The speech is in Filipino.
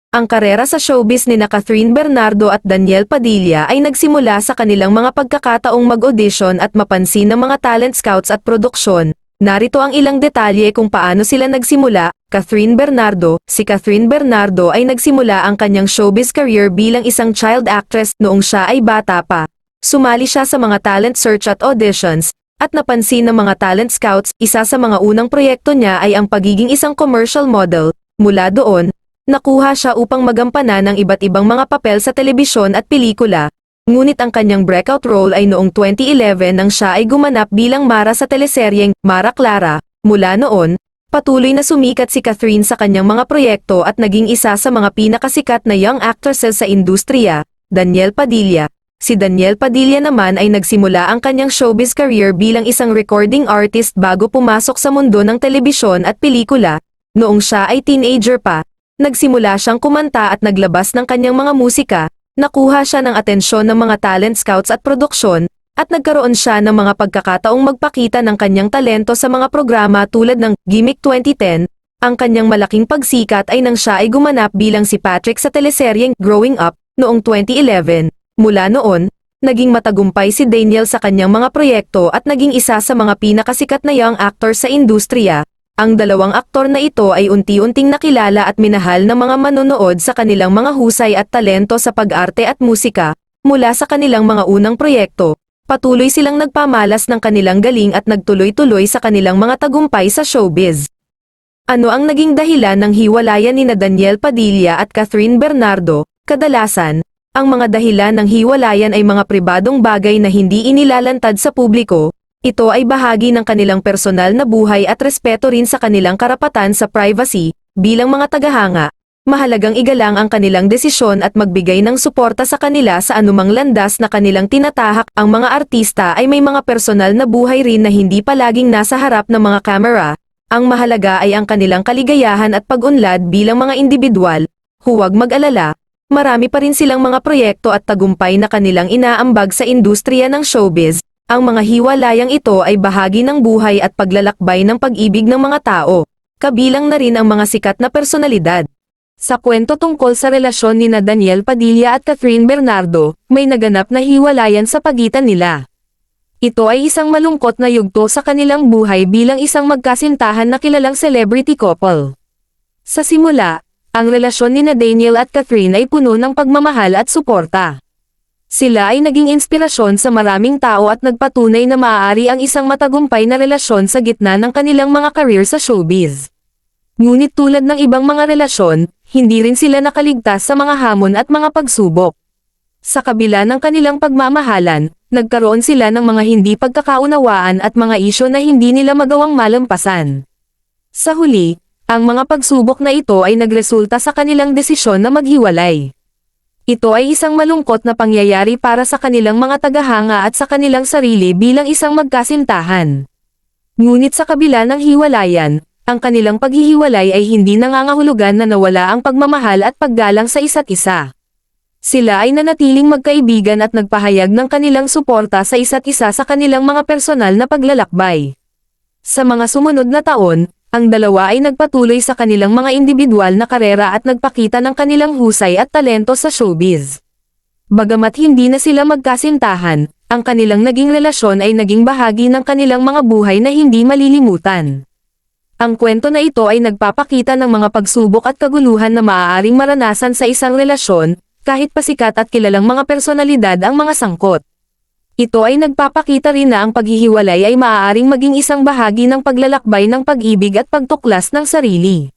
Ang karera sa showbiz ni Catherine Bernardo at Daniel Padilla ay nagsimula sa kanilang mga pagkakataong mag-audition at mapansin ng mga talent scouts at produksyon. Narito ang ilang detalye kung paano sila nagsimula. Catherine Bernardo. Si Catherine Bernardo ay nagsimula ang kanyang showbiz career bilang isang child actress noong siya ay bata pa. Sumali siya sa mga talent search at auditions, at napansin ng mga talent scouts. Isa sa mga unang proyekto niya ay ang pagiging isang commercial model. Mula doon, nakuha siya upang magampanan ng iba't ibang mga papel sa telebisyon at pelikula. Ngunit ang kanyang breakout role ay noong 2011 nang siya ay gumanap bilang Mara sa teleseryeng Mara Clara. Mula noon, patuloy na sumikat si Catherine sa kanyang mga proyekto at naging isa sa mga pinakasikat na young actresses sa industriya. Daniel Padilla. Si Daniel Padilla naman ay nagsimula ang kanyang showbiz career bilang isang recording artist bago pumasok sa mundo ng telebisyon at pelikula. Noong siya ay teenager pa, nagsimula siyang kumanta at naglabas ng kanyang mga musika. Nakuha siya ng atensyon ng mga talent scouts at produksyon, at nagkaroon siya ng mga pagkakataong magpakita ng kanyang talento sa mga programa tulad ng Gimmick 2010. Ang kanyang malaking pagsikat ay nang siya ay gumanap bilang si Patrick sa teleseryeng Growing Up noong 2011. Mula noon, naging matagumpay si Daniel sa kanyang mga proyekto at naging isa sa mga pinakasikat na young actor sa industriya. Ang dalawang aktor na ito ay unti-unting nakilala at minahal ng mga manonood sa kanilang mga husay at talento sa pag-arte at musika. Mula sa kanilang mga unang proyekto, patuloy silang nagpamalas ng kanilang galing at nagtuloy-tuloy sa kanilang mga tagumpay sa showbiz. Ano ang naging dahilan ng hiwalayan ni Daniel Padilla at Catherine Bernardo? Kadalasan, ang mga dahilan ng hiwalayan ay mga pribadong bagay na hindi inilalantad sa publiko. Ito ay bahagi ng kanilang personal na buhay at respeto rin sa kanilang karapatan sa privacy. Bilang mga tagahanga, mahalagang igalang ang kanilang desisyon at magbigay ng suporta sa kanila sa anumang landas na kanilang tinatahak. Ang mga artista ay may mga personal na buhay rin na hindi palaging nasa harap ng mga kamera. Ang mahalaga ay ang kanilang kaligayahan at pag-unlad bilang mga individual. Huwag mag-alala, marami pa rin silang mga proyekto at tagumpay na kanilang inaambag sa industriya ng showbiz. Ang mga hiwalayang ito ay bahagi ng buhay at paglalakbay ng pag-ibig ng mga tao. Kabilang na rin ang mga sikat na personalidad. Sa kwento tungkol sa relasyon ni Daniel Padilla at Catherine Bernardo, may naganap na hiwalayan sa pagitan nila. Ito ay isang malungkot na yugto sa kanilang buhay bilang isang magkasintahan na kilalang celebrity couple. Sa simula, ang relasyon ni Daniel at Catherine ay puno ng pagmamahal at suporta. Sila ay naging inspirasyon sa maraming tao at nagpatunay na maaari ang isang matagumpay na relasyon sa gitna ng kanilang mga career sa showbiz. Ngunit tulad ng ibang mga relasyon, hindi rin sila nakaligtas sa mga hamon at mga pagsubok. Sa kabila ng kanilang pagmamahalan, nagkaroon sila ng mga hindi pagkakaunawaan at mga isyu na hindi nila magawang malampasan. Sa huli, ang mga pagsubok na ito ay nagresulta sa kanilang desisyon na maghiwalay. Ito ay isang malungkot na pangyayari para sa kanilang mga tagahanga at sa kanilang sarili bilang isang magkasintahan. Ngunit sa kabila ng hiwalayan, ang kanilang paghihiwalay ay hindi nangangahulugan na nawala ang pagmamahal at paggalang sa isa't isa. Sila ay nanatiling magkaibigan at nagpahayag ng kanilang suporta sa isa't isa sa kanilang mga personal na paglalakbay. Sa mga sumunod na taon, ang dalawa ay nagpatuloy sa kanilang mga individual na karera at nagpakita ng kanilang husay at talento sa showbiz. Bagamat hindi na sila magkasintahan, ang kanilang naging relasyon ay naging bahagi ng kanilang mga buhay na hindi malilimutan. Ang kwento na ito ay nagpapakita ng mga pagsubok at kaguluhan na maaaring maranasan sa isang relasyon, kahit pasikat at kilalang mga personalidad ang mga sangkot. Ito ay nagpapakita rin na ang paghihiwalay ay maaaring maging isang bahagi ng paglalakbay ng pag-ibig at pagtuklas ng sarili.